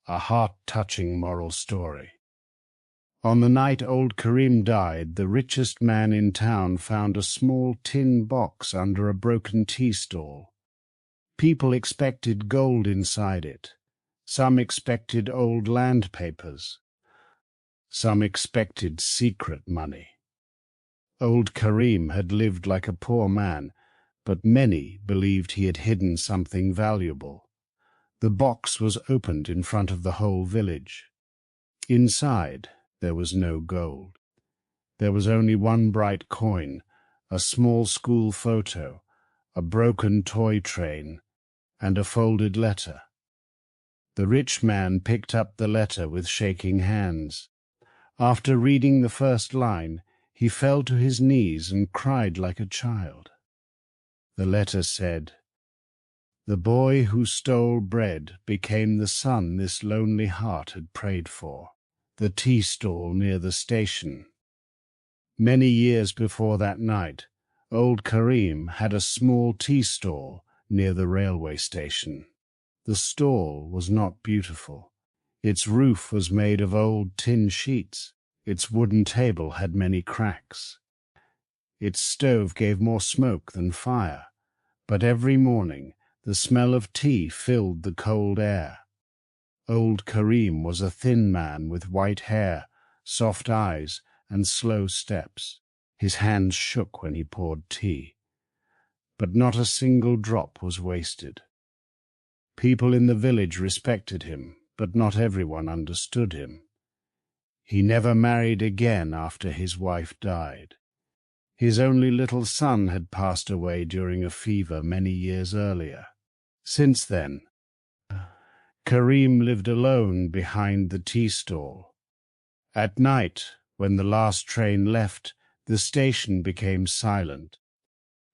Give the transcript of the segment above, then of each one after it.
a heart-touching moral story. On the night Old Karim died, the richest man in town found a small tin box under a broken tea stall. People expected gold inside it. Some expected old land papers. Some expected secret money. Old Karim had lived like a poor man, but many believed he had hidden something valuable. The box was opened in front of the whole village. Inside, there was no gold. There was only one bright coin, a small school photo, a broken toy train, and a folded letter. The rich man picked up the letter with shaking hands. After reading the first line, he fell to his knees and cried like a child. The letter said, "The boy who stole bread became the son this lonely heart had prayed for. The tea stall near the station." Many years before that night, Old Karim had a small tea stall near the railway station. The stall was not beautiful. Its roof was made of old tin sheets. Its wooden table had many cracks. Its stove gave more smoke than fire, but every morning the smell of tea filled the cold air. Old Karim was a thin man with white hair, soft eyes, and slow steps. His hands shook when he poured tea. But not a single drop was wasted. People in the village respected him, but not everyone understood him. He never married again after his wife died. His only little son had passed away during a fever many years earlier. Since then, Karim lived alone behind the tea stall. At night, when the last train left, the station became silent.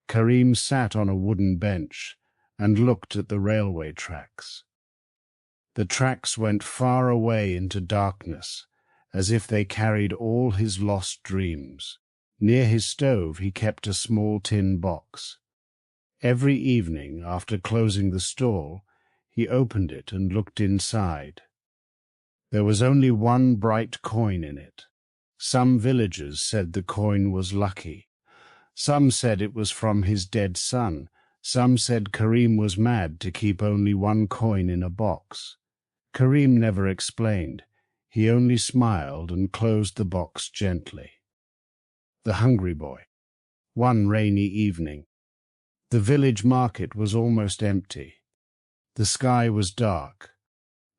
Karim sat on a wooden bench and looked at the railway tracks. The tracks went far away into darkness, as if they carried all his lost dreams. Near his stove he kept a small tin box. Every evening, after closing the stall, he opened it and looked inside. There was only one bright coin in it. Some villagers said the coin was lucky. Some said it was from his dead son. Some said Karim was mad to keep only one coin in a box. Karim never explained. He only smiled and closed the box gently. The hungry boy. One rainy evening. The village market was almost empty. The sky was dark.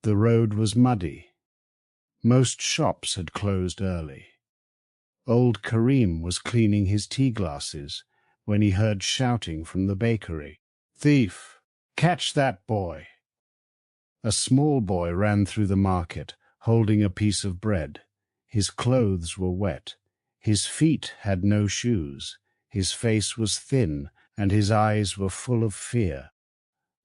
The road was muddy. Most shops had closed early. Old Karim was cleaning his tea glasses when he heard shouting from the bakery. "Thief! Catch that boy!" A small boy ran through the market, holding a piece of bread. His clothes were wet. His feet had no shoes. His face was thin, and his eyes were full of fear.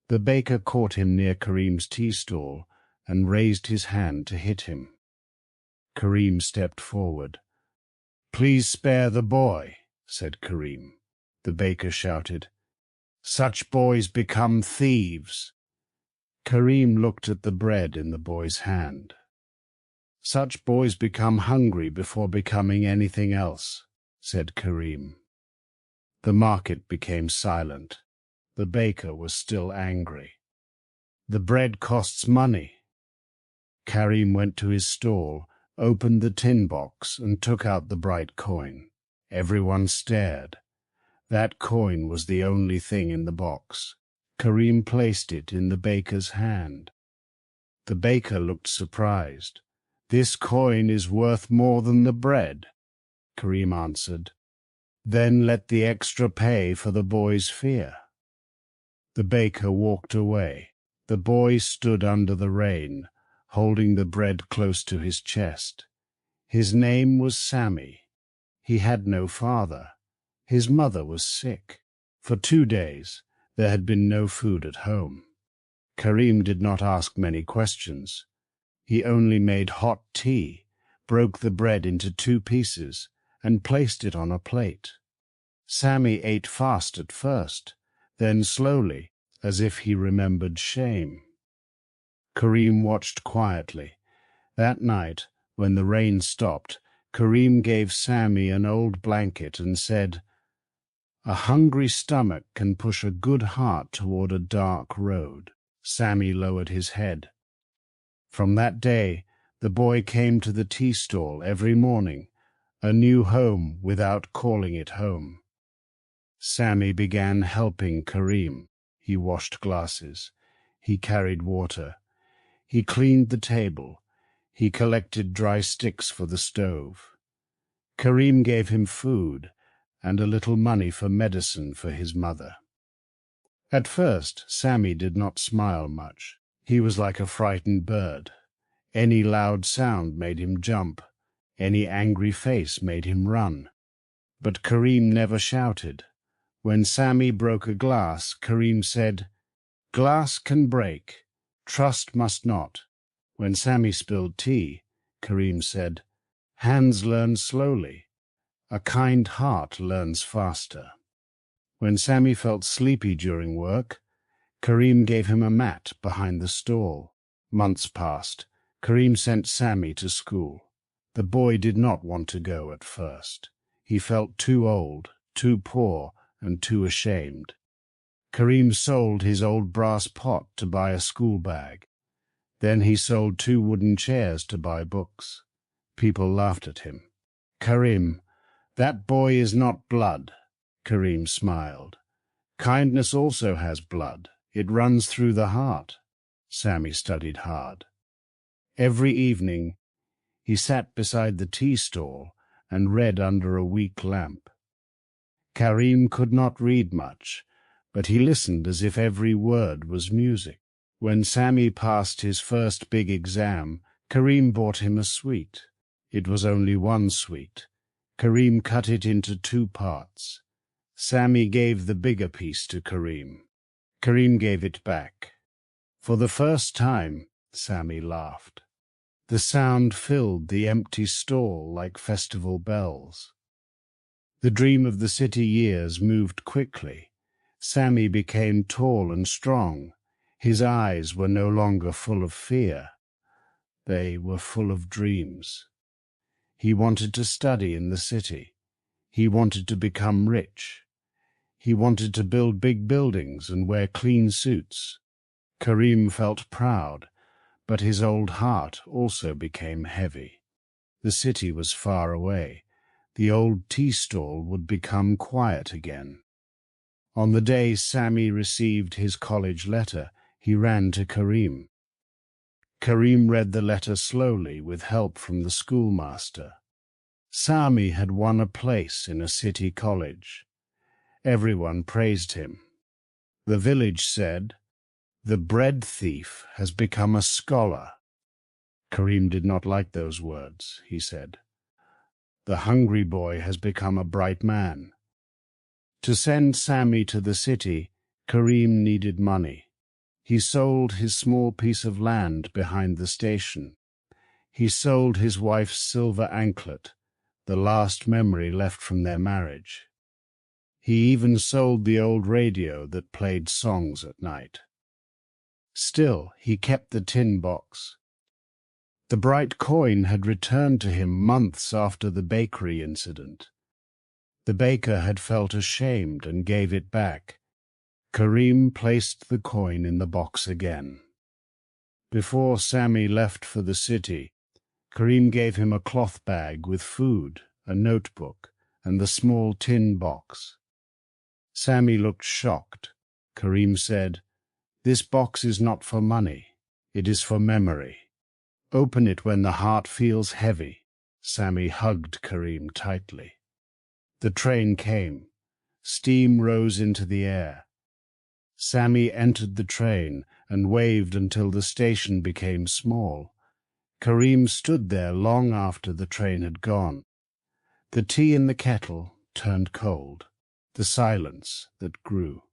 The baker caught him near Karim's tea stall and raised his hand to hit him. Karim stepped forward. "Please spare the boy," said Karim. The baker shouted, "Such boys become thieves." Karim looked at the bread in the boy's hand. "Such boys become hungry before becoming anything else," said Karim. The market became silent. The baker was still angry. "The bread costs money." Karim went to his stall, opened the tin box, and took out the bright coin. Everyone stared. That coin was the only thing in the box. Karim placed it in the baker's hand. The baker looked surprised. "This coin is worth more than the bread," Karim answered. "Then let the extra pay for the boy's fear." The baker walked away. The boy stood under the rain, holding the bread close to his chest. His name was Sammy. He had no father. His mother was sick. For 2 days there had been no food at home. Karim did not ask many questions. He only made hot tea, broke the bread into 2 pieces, and placed it on a plate. Sammy ate fast at first, then slowly, as if he remembered shame. Karim watched quietly. That night, when the rain stopped, Karim gave Sammy an old blanket and said, "A hungry stomach can push a good heart toward a dark road." Sammy lowered his head. From that day, the boy came to the tea stall every morning, a new home without calling it home. Sammy began helping Karim. He washed glasses. He carried water. He cleaned the table. He collected dry sticks for the stove. Karim gave him food and a little money for medicine for his mother. At first, Sammy did not smile much. He was like a frightened bird. Any loud sound made him jump. Any angry face made him run. But Karim never shouted. When Sammy broke a glass, Karim said, "Glass can break. Trust must not." When Sammy spilled tea, Karim said, "Hands learn slowly. A kind heart learns faster." When Sammy felt sleepy during work, Karim gave him a mat behind the stall. Months passed. Karim sent Sammy to school. The boy did not want to go at first. He felt too old, too poor, and too ashamed. Karim sold his old brass pot to buy a school bag. Then he sold 2 wooden chairs to buy books. People laughed at him. "Karim, that boy is not blood." Karim smiled. "Kindness also has blood. It runs through the heart." Sammy studied hard. Every evening, he sat beside the tea stall and read under a weak lamp. Karim could not read much, but he listened as if every word was music. When Sammy passed his first big exam, Karim bought him a sweet. It was only 1 sweet. Karim cut it into 2 parts. Sammy gave the bigger piece to Karim. Karim gave it back. For the first time, Sammy laughed. The sound filled the empty stall like festival bells. The dream of the city years moved quickly. Sammy became tall and strong. His eyes were no longer full of fear. They were full of dreams. He wanted to study in the city. He wanted to become rich. He wanted to build big buildings and wear clean suits. Karim felt proud, but his old heart also became heavy. The city was far away. The old tea stall would become quiet again. On the day Sammy received his college letter, he ran to Karim. Karim read the letter slowly with help from the schoolmaster. Sammy had won a place in a city college. Everyone praised him. The village said, "The bread thief has become a scholar." Karim did not like those words, he said. "The hungry boy has become a bright man." To send Sammy to the city, Karim needed money. He sold his small piece of land behind the station. He sold his wife's silver anklet, the last memory left from their marriage. He even sold the old radio that played songs at night. Still, he kept the tin box. The bright coin had returned to him months after the bakery incident. The baker had felt ashamed and gave it back. Karim placed the coin in the box again. Before Sammy left for the city, Karim gave him a cloth bag with food, a notebook, and the small tin box. Sammy looked shocked. Karim said, "This box is not for money. It is for memory. Open it when the heart feels heavy." Sammy hugged Karim tightly. The train came. Steam rose into the air. Sammy entered the train and waved until the station became small. Karim stood there long after the train had gone. The tea in the kettle turned cold. The silence that grew.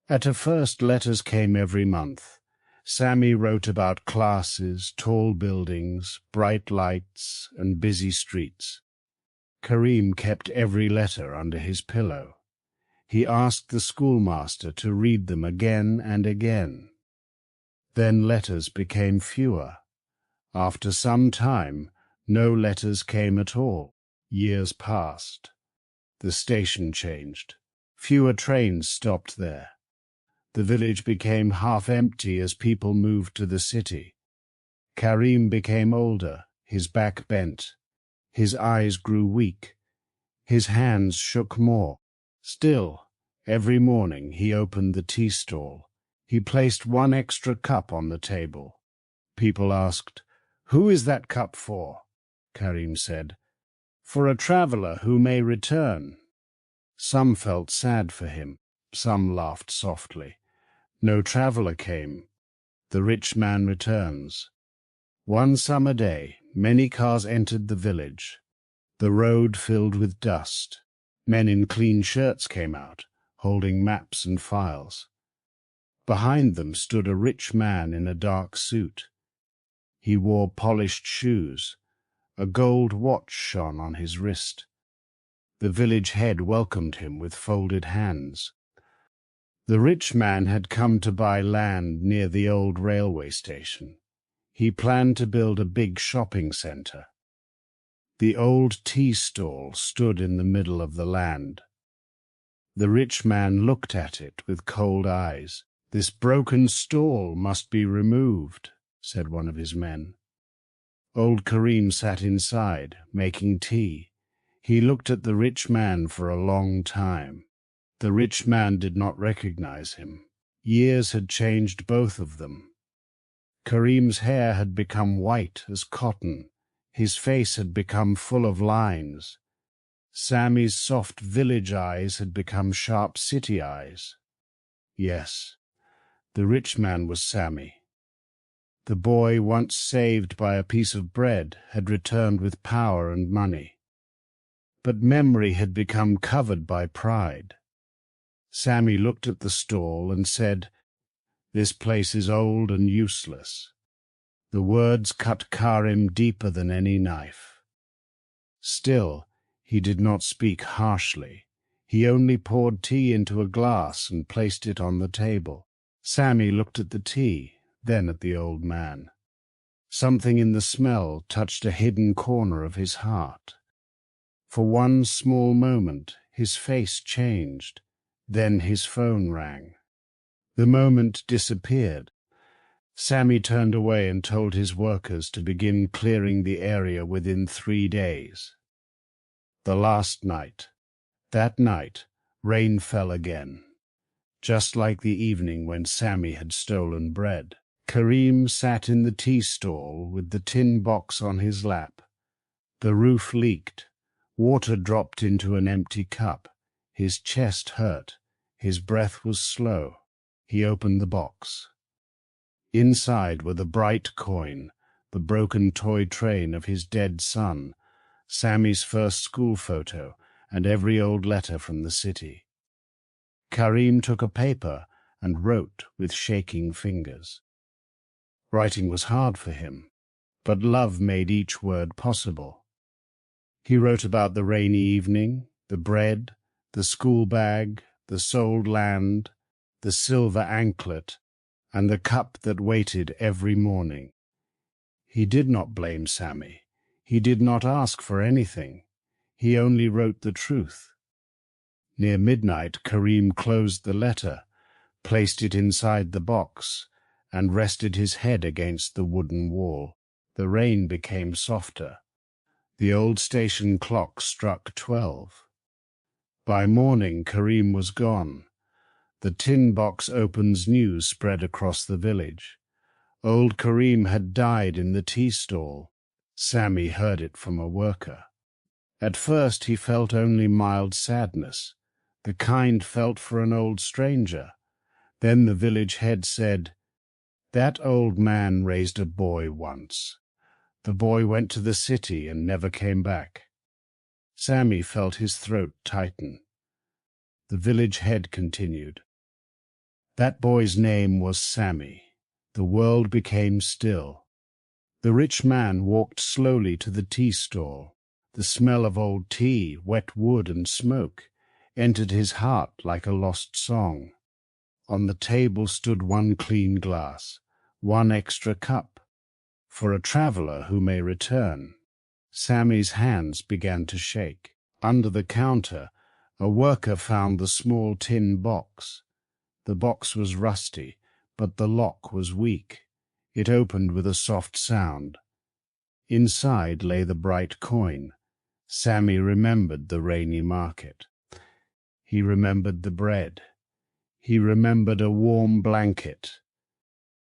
At first, letters came every month. Sammy wrote about classes, tall buildings, bright lights, and busy streets. Karim kept every letter under his pillow. He asked the schoolmaster to read them again and again. Then letters became fewer. After some time, no letters came at all. Years passed. The station changed. Fewer trains stopped there. The village became half empty as people moved to the city. Karim became older, his back bent. His eyes grew weak. His hands shook more. Still, every morning he opened the tea stall. He placed one extra cup on the table. People asked, "Who is that cup for?" Karim said, "For a traveler who may return." Some felt sad for him. Some laughed softly. No traveler came. The rich man returns. One summer day, many cars entered the village. The road filled with dust. Men in clean shirts came out, holding maps and files. Behind them stood a rich man in a dark suit. He wore polished shoes. A gold watch shone on his wrist. The village head welcomed him with folded hands. The rich man had come to buy land near the old railway station. He planned to build a big shopping center. The old tea stall stood in the middle of the land. The rich man looked at it with cold eyes. "This broken stall must be removed," said one of his men. Old Karim sat inside, making tea. He looked at the rich man for a long time. The rich man did not recognize him. Years had changed both of them. Karim's hair had become white as cotton. His face had become full of lines. Sammy's soft village eyes had become sharp city eyes. Yes, the rich man was Sammy. The boy, once saved by a piece of bread, had returned with power and money. But memory had become covered by pride. Sammy looked at the stall and said, "This place is old and useless." The words cut Karim deeper than any knife. Still, he did not speak harshly. He only poured tea into a glass and placed it on the table. Sammy looked at the tea, then at the old man. Something in the smell touched a hidden corner of his heart. For one small moment, his face changed. Then his phone rang. The moment disappeared. Sammy turned away and told his workers to begin clearing the area within 3 days. The last night. That night, rain fell again, just like the evening when Sammy had stolen bread. Karim sat in the tea stall with the tin box on his lap. The roof leaked. Water dropped into an empty cup. His chest hurt. His breath was slow. He opened the box. Inside were the bright coin, the broken toy train of his dead son, Sammy's first school photo, and every old letter from the city. Karim took a paper and wrote with shaking fingers. Writing was hard for him, but love made each word possible. He wrote about the rainy evening, the bread, the school bag, the sold land, the silver anklet, and the cup that waited every morning. He did not blame Sammy. He did not ask for anything. He only wrote the truth. Near midnight, Karim closed the letter, placed it inside the box, and rested his head against the wooden wall. The rain became softer. The old station clock struck 12. By morning, Karim was gone. The tin box opens news spread across the village. Old Karim had died in the tea stall. Sammy heard it from a worker. At first he felt only mild sadness, the kind felt for an old stranger. Then the village head said, "That old man raised a boy once. The boy went to the city and never came back." Sammy felt his throat tighten. The village head continued, "That boy's name was Sammy." The world became still. The rich man walked slowly to the tea stall. The smell of old tea, wet wood, and smoke entered his heart like a lost song. On the table stood one clean glass, one extra cup, for a traveler who may return. Sammy's hands began to shake. Under the counter, a worker found the small tin box. The box was rusty, but the lock was weak. It opened with a soft sound. Inside lay the bright coin. Sammy remembered the rainy market. He remembered the bread. He remembered a warm blanket.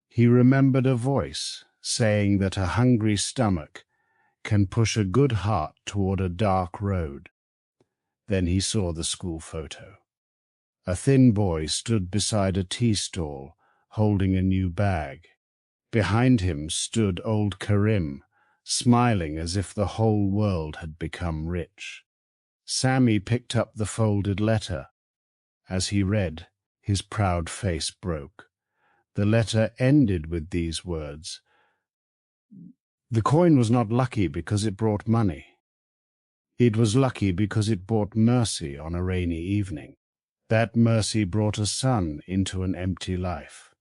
He remembered a voice saying that a hungry stomach can push a good heart toward a dark road. Then he saw the school photo. A thin boy stood beside a tea stall, holding a new bag. Behind him stood Old Karim, smiling as if the whole world had become rich. Sammy picked up the folded letter. As he read, his proud face broke. The letter ended with these words: "The coin was not lucky because it brought money. It was lucky because it brought mercy on a rainy evening. That mercy brought a sun into an empty life.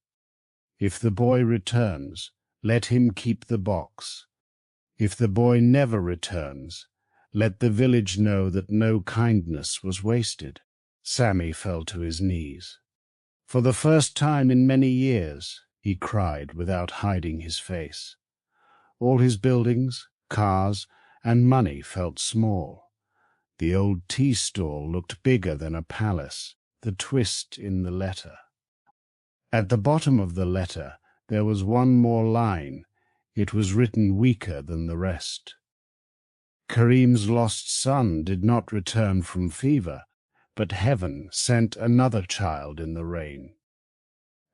If the boy returns, let him keep the box. If the boy never returns, let the village know that no kindness was wasted." Sammy fell to his knees. For the first time in many years, he cried without hiding his face. All his buildings, cars, and money felt small. The old tea stall looked bigger than a palace. The twist in the letter. At the bottom of the letter there was one more line. It was written weaker than the rest. Karim's lost son did not return from fever, but heaven sent another child in the rain.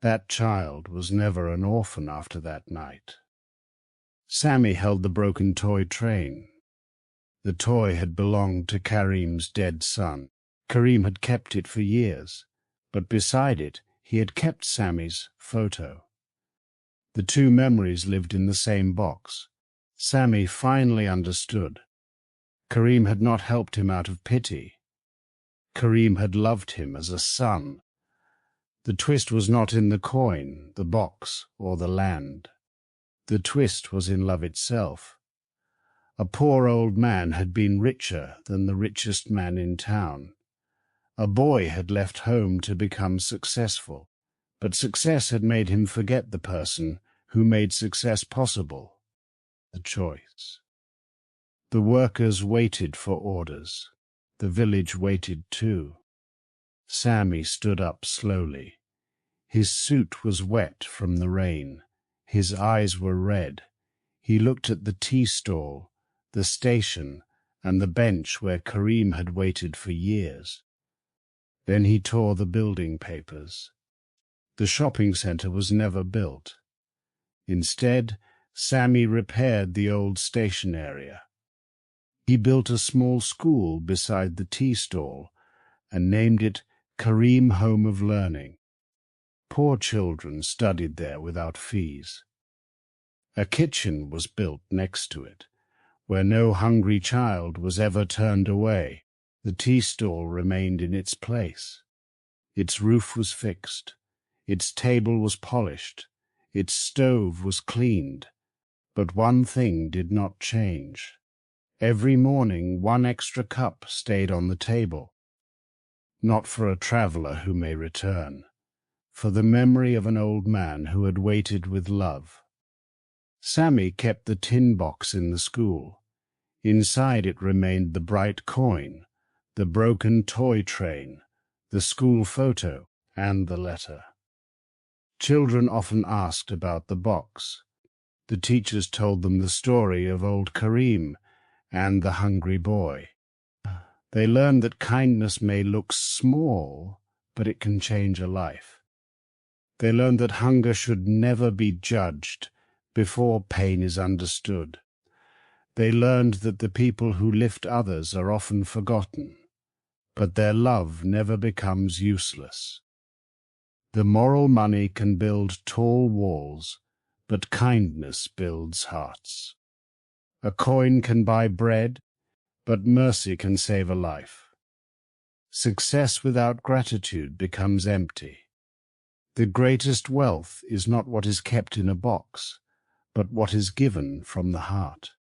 That child was never an orphan after that night. Sammy held the broken toy train. The toy had belonged to Karim's dead son. Karim had kept it for years, but beside it he had kept Sammy's photo. The two memories lived in the same box. Sammy finally understood. Karim had not helped him out of pity. Karim had loved him as a son. The twist was not in the coin, the box, or the land. The twist was in love itself. A poor old man had been richer than the richest man in town. A boy had left home to become successful, but success had made him forget the person who made success possible. The choice. The workers waited for orders. The village waited too. Sammy stood up slowly. His suit was wet from the rain. His eyes were red. He looked at the tea stall, the station, and the bench where Karim had waited for years. Then he tore the building papers. The shopping center was never built. Instead, Sammy repaired the old station area. He built a small school beside the tea stall and named it Karim Home of Learning. Poor children studied there without fees. A kitchen was built next to it, where no hungry child was ever turned away. The tea stall remained in its place. Its roof was fixed. Its table was polished. Its stove was cleaned. But one thing did not change. Every morning one extra cup stayed on the table. Not for a traveler who may return, for the memory of an old man who had waited with love. Sammy kept the tin box in the school. Inside it remained the bright coin, the broken toy train, the school photo, and the letter. Children often asked about the box. The teachers told them the story of Old Karim and the hungry boy. They learned that kindness may look small, but it can change a life. They learned that hunger should never be judged before pain is understood. They learned that the people who lift others are often forgotten, but their love never becomes useless. The moral money can build tall walls, but kindness builds hearts. A coin can buy bread, but mercy can save a life. Success without gratitude becomes empty. The greatest wealth is not what is kept in a box, but what is given from the heart.